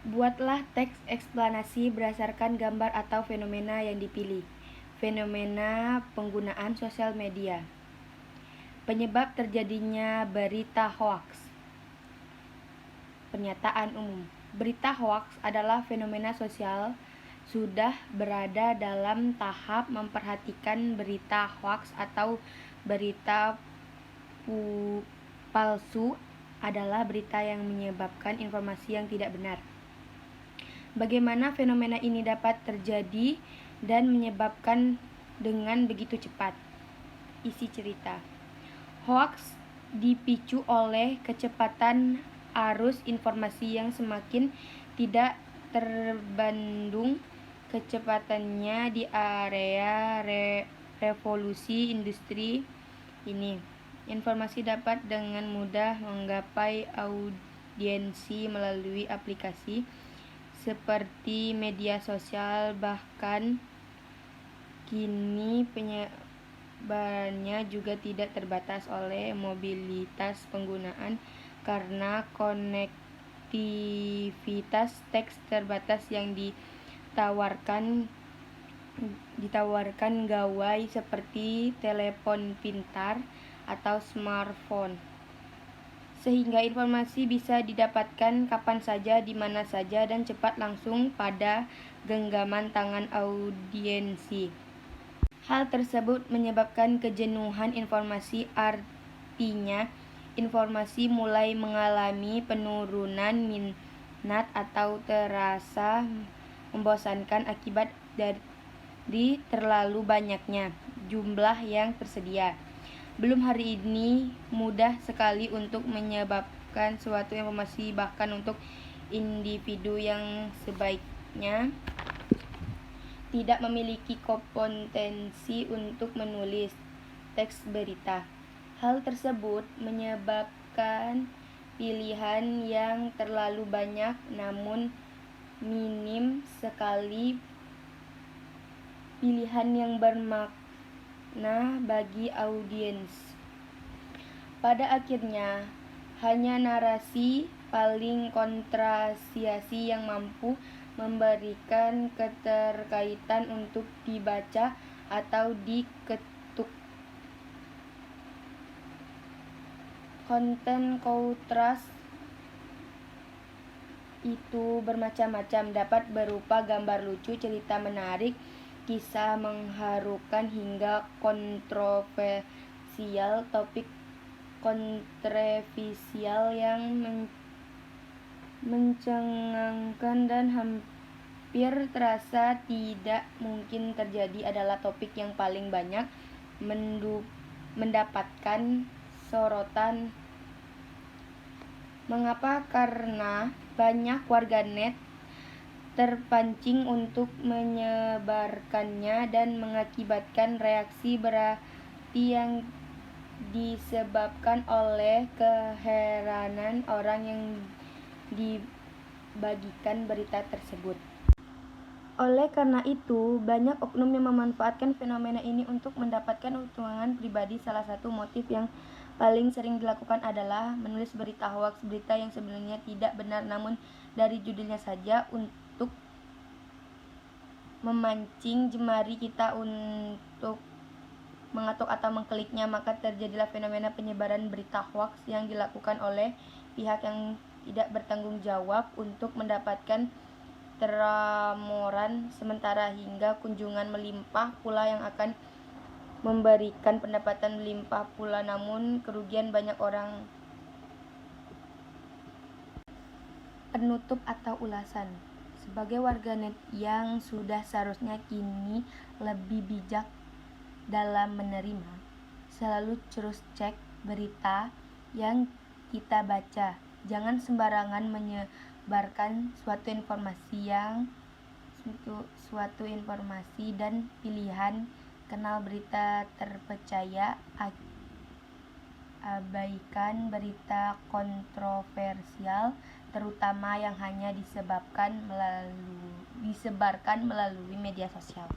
Buatlah teks eksplanasi berdasarkan gambar atau fenomena yang dipilih. Fenomena penggunaan sosial media. Penyebab terjadinya berita hoaks. Pernyataan umum. Berita hoaks adalah fenomena sosial sudah berada dalam tahap memperhatikan berita hoaks atau berita palsu adalah berita yang menyebabkan informasi yang tidak benar. Bagaimana fenomena ini dapat terjadi dan menyebabkan dengan begitu cepat? Isi cerita. Hoaks dipicu oleh kecepatan arus informasi yang semakin tidak terbendung kecepatannya di area revolusi industri ini. Informasi dapat dengan mudah menggapai audiensi melalui aplikasi seperti media sosial, bahkan kini penyebarannya juga tidak terbatas oleh mobilitas penggunaan karena konektivitas teks terbatas yang ditawarkan gawai seperti telepon pintar atau smartphone, sehingga informasi bisa didapatkan kapan saja, di mana saja, dan cepat langsung pada genggaman tangan audiensi. Hal tersebut menyebabkan kejenuhan informasi, artinya informasi mulai mengalami penurunan minat atau terasa membosankan akibat dari terlalu banyaknya jumlah yang tersedia. Belum hari ini mudah sekali untuk menyebabkan suatu informasi, bahkan untuk individu yang sebaiknya tidak memiliki kompetensi untuk menulis teks berita. Hal tersebut menyebabkan pilihan yang terlalu banyak namun minim sekali pilihan yang bermakna bagi audiens. Pada akhirnya, hanya narasi paling kontroversial yang mampu memberikan keterkaitan untuk dibaca atau diketuk. Konten kontras itu bermacam-macam, dapat berupa gambar lucu, cerita menarik, kisah mengharukan, hingga kontroversial, topik kontroversial yang mencengangkan dan hampir terasa tidak mungkin terjadi adalah topik yang paling banyak mendapatkan sorotan. Mengapa? Karena banyak warganet terpancing untuk menyebarkannya dan mengakibatkan reaksi berarti yang disebabkan oleh keheranan orang yang dibagikan berita tersebut. Oleh karena itu, banyak oknum yang memanfaatkan fenomena ini untuk mendapatkan keuntungan pribadi. Salah satu motif yang paling sering dilakukan adalah menulis berita hoaks, berita yang sebenarnya tidak benar, namun dari judulnya saja untuk memancing jemari kita untuk mengetuk atau mengkliknya, maka terjadilah fenomena penyebaran berita hoaks yang dilakukan oleh pihak yang tidak bertanggung jawab untuk mendapatkan teramoran sementara hingga kunjungan melimpah pula yang akan memberikan pendapatan melimpah pula, namun kerugian banyak orang. Penutup atau ulasan. Sebagai warganet yang sudah seharusnya kini lebih bijak dalam menerima, selalu terus cek berita yang kita baca. Jangan sembarangan menyebarkan suatu informasi dan pilihan. Kenal berita terpercaya, abaikan berita kontroversial, terutama yang hanya disebarkan melalui media sosial.